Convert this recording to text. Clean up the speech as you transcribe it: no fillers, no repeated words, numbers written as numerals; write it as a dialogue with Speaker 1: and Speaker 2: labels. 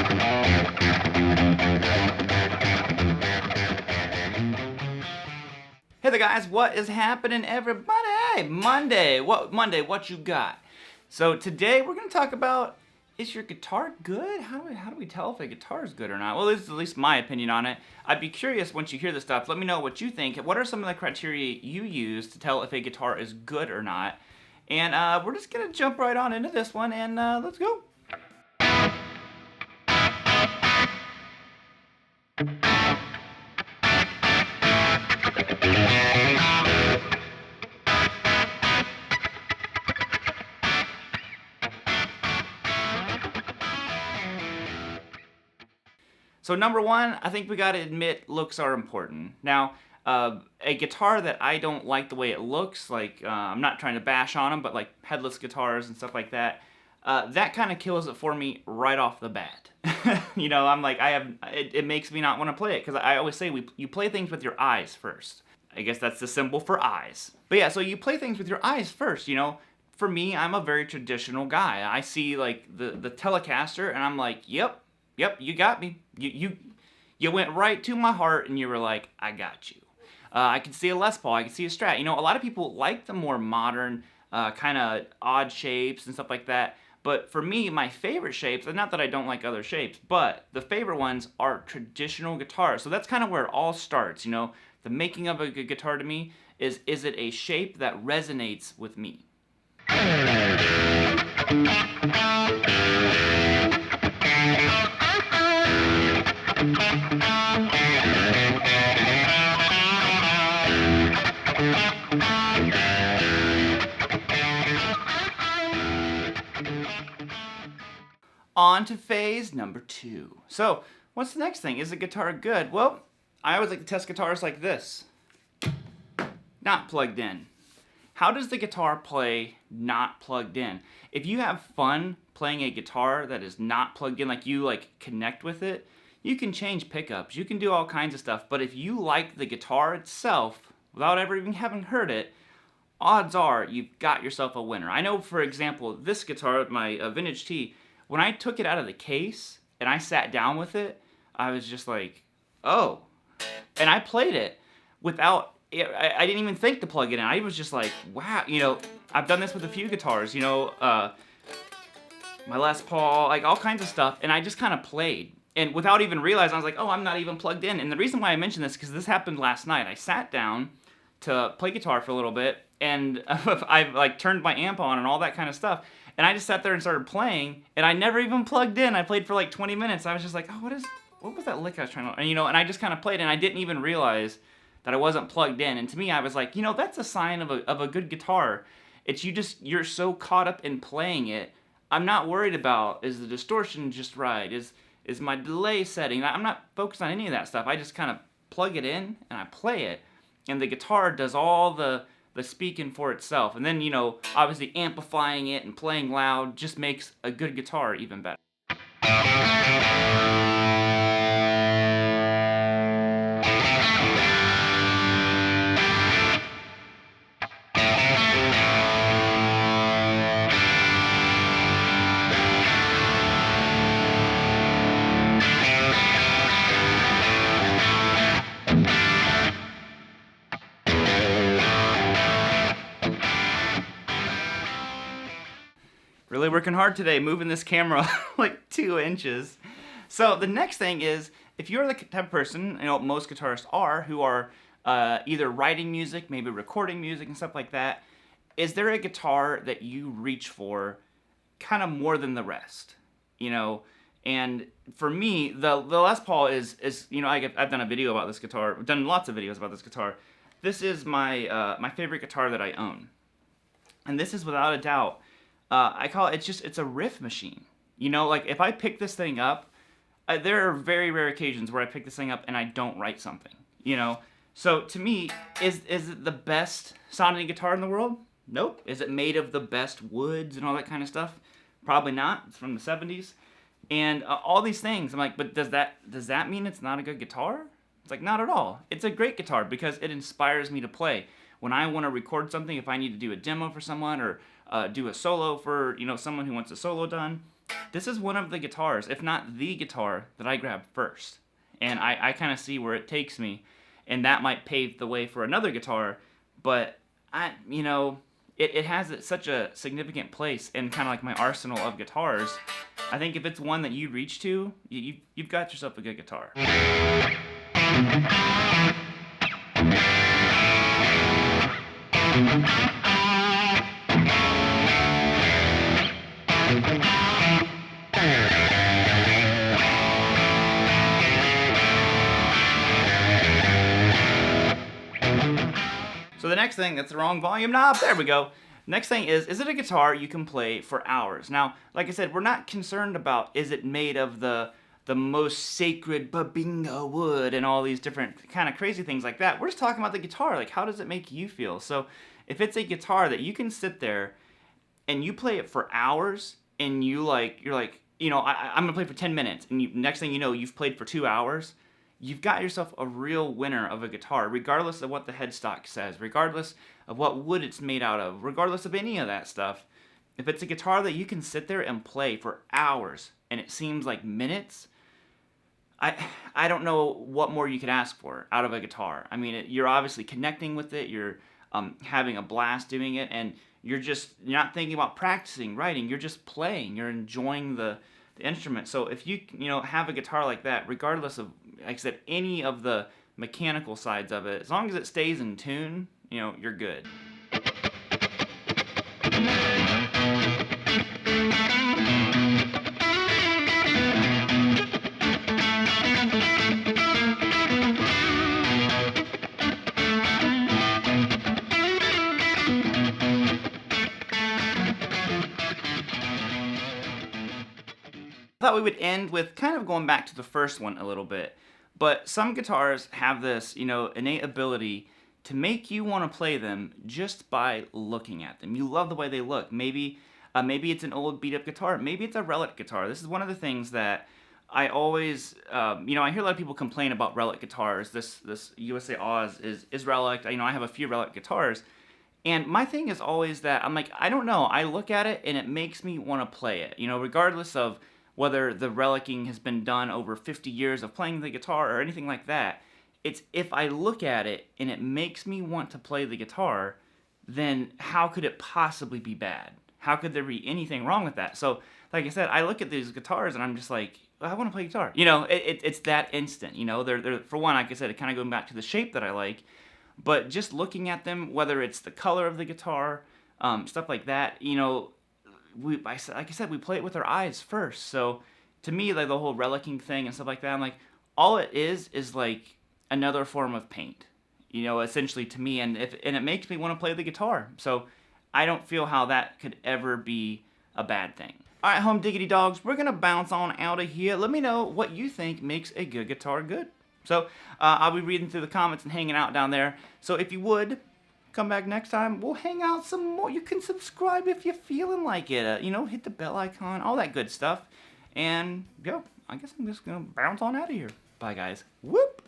Speaker 1: Hey there guys, what is happening everybody? Hey, Monday, what you got? So today we're going to talk about, is your guitar good? How do we tell if a guitar is good or not? Well, this is at least my opinion on it. I'd be curious once you hear this stuff, let me know what you think. What are some of the criteria you use to tell if a guitar is good or not? And we're just going to jump right on into this one and let's go. So number one, I think we gotta admit looks are important. Now, a guitar that I don't like the way it looks, like I'm not trying to bash on them, but like headless guitars and stuff like that, that kind of kills it for me right off the bat. You know, I'm like, it makes me not want to play it, because I always say you play things with your eyes first. I guess that's the symbol for eyes. But yeah, so you play things with your eyes first, you know. For me, I'm a very traditional guy. I see like the Telecaster and I'm like, yep, you got me. You went right to my heart and you were like, I got you. I can see a Les Paul, I can see a Strat. You know, a lot of people like the more modern, kind of odd shapes and stuff like that. But for me, my favorite shapes, and not that I don't like other shapes, but the favorite ones are traditional guitars. So that's kind of where it all starts, you know. The making of a good guitar to me is it a shape that resonates with me? On to phase number 2. So, what's the next thing? Is the guitar good? Well, I always like to test guitars like this. Not plugged in. How does the guitar play not plugged in? If you have fun playing a guitar that is not plugged in, like you connect with it, you can change pickups, you can do all kinds of stuff, but if you like the guitar itself, without ever even having heard it, odds are you've got yourself a winner. I know, for example, this guitar, my Vintage T, when I took it out of the case and I sat down with it, I was just like, oh. And I played it without, I didn't even think to plug it in. I was just like, wow, you know, I've done this with a few guitars, you know, my Les Paul, like all kinds of stuff, and I just kind of played. And without even realizing, I was like, oh, I'm not even plugged in. And the reason why I mention this is because this happened last night. I sat down to play guitar for a little bit, and I like turned my amp on and all that kind of stuff. And I just sat there and started playing, and I never even plugged in. I played for like 20 minutes. I was just like, oh, what was that lick I was trying to, and, you know, and I just kind of played, and I didn't even realize that I wasn't plugged in. And to me, I was like, you know, that's a sign of a good guitar. It's you're so caught up in playing it. I'm not worried about, is the distortion just right? Is my delay setting? I'm not focused on any of that stuff. I just kind of plug it in, and I play it. And the guitar does all the speaking for itself. And then, you know, obviously amplifying it and playing loud just makes a good guitar even better. Really working hard today, moving this camera like 2 inches. So the next thing is, if you're the type of person, you know, most guitarists are, who are either writing music, maybe recording music and stuff like that, is there a guitar that you reach for kind of more than the rest? You know, and for me, the Les Paul is you know, I've done a video about this guitar. I've done lots of videos about this guitar. This is my my favorite guitar that I own, and this is without a doubt. I call it, it's a riff machine. You know, like if I pick this thing up, there are very rare occasions where I pick this thing up and I don't write something, you know? So to me, is it the best sounding guitar in the world? Nope. Is it made of the best woods and all that kind of stuff? Probably not. It's from the 70s. And all these things, I'm like, but does that mean it's not a good guitar? It's like, not at all. It's a great guitar because it inspires me to play. When I want to record something, if I need to do a demo for someone or do a solo for, you know, someone who wants a solo done, this is one of the guitars, if not the guitar, that I grabbed first. And I kind of see where it takes me, and that might pave the way for another guitar, but it has such a significant place in kind of like my arsenal of guitars. I think if it's one that you reach to, you've got yourself a good guitar. So the next thing, that's the wrong volume knob, there we go. Next thing is it a guitar you can play for hours? Now, like I said, we're not concerned about is it made of the most sacred babinga wood and all these different kind of crazy things like that. We're just talking about the guitar, like how does it make you feel? So if it's a guitar that you can sit there and you play it for hours and you're like, I'm gonna play for 10 minutes, and next thing you know, you've played for 2 hours, you've got yourself a real winner of a guitar, regardless of what the headstock says, regardless of what wood it's made out of, regardless of any of that stuff. If it's a guitar that you can sit there and play for hours and it seems like minutes, I don't know what more you could ask for out of a guitar. I mean, you're obviously connecting with it, you're having a blast doing it, and you're not thinking about practicing, writing, you're just playing, you're enjoying the instrument. So if you have a guitar like that, regardless of, like I said, any of the mechanical sides of it, as long as it stays in tune, you're good. I thought we would end with kind of going back to the first one a little bit, but some guitars have this, innate ability to make you want to play them just by looking at them. You love the way they look. Maybe it's an old beat-up guitar. Maybe it's a relic guitar. This is one of the things that I always, I hear a lot of people complain about relic guitars. This USA Oz is relic. I have a few relic guitars. And my thing is always that I'm like, I don't know. I look at it and it makes me want to play it. Regardless of whether the relicking has been done over 50 years of playing the guitar or anything like that. It's if I look at it and it makes me want to play the guitar, then how could it possibly be bad? How could there be anything wrong with that? So, like I said, I look at these guitars and I'm just like, I want to play guitar. It's that instant. They're for one, like I said, it kind of going back to the shape that I like, but just looking at them, whether it's the color of the guitar, stuff like that, like I said, we play it with our eyes first. So to me, like the whole relicking thing and stuff like that, I'm like, all it is like another form of paint, essentially to me, and it makes me want to play the guitar. So I don't feel how that could ever be a bad thing. All right, home diggity dogs, we're gonna bounce on out of here. Let me know what you think makes a good guitar good. So I'll be reading through the comments and hanging out down there. So if you would, come back next time. We'll hang out some more. You can subscribe if you're feeling like it. Hit the bell icon, all that good stuff. And, I guess I'm just going to bounce on out of here. Bye, guys. Whoop!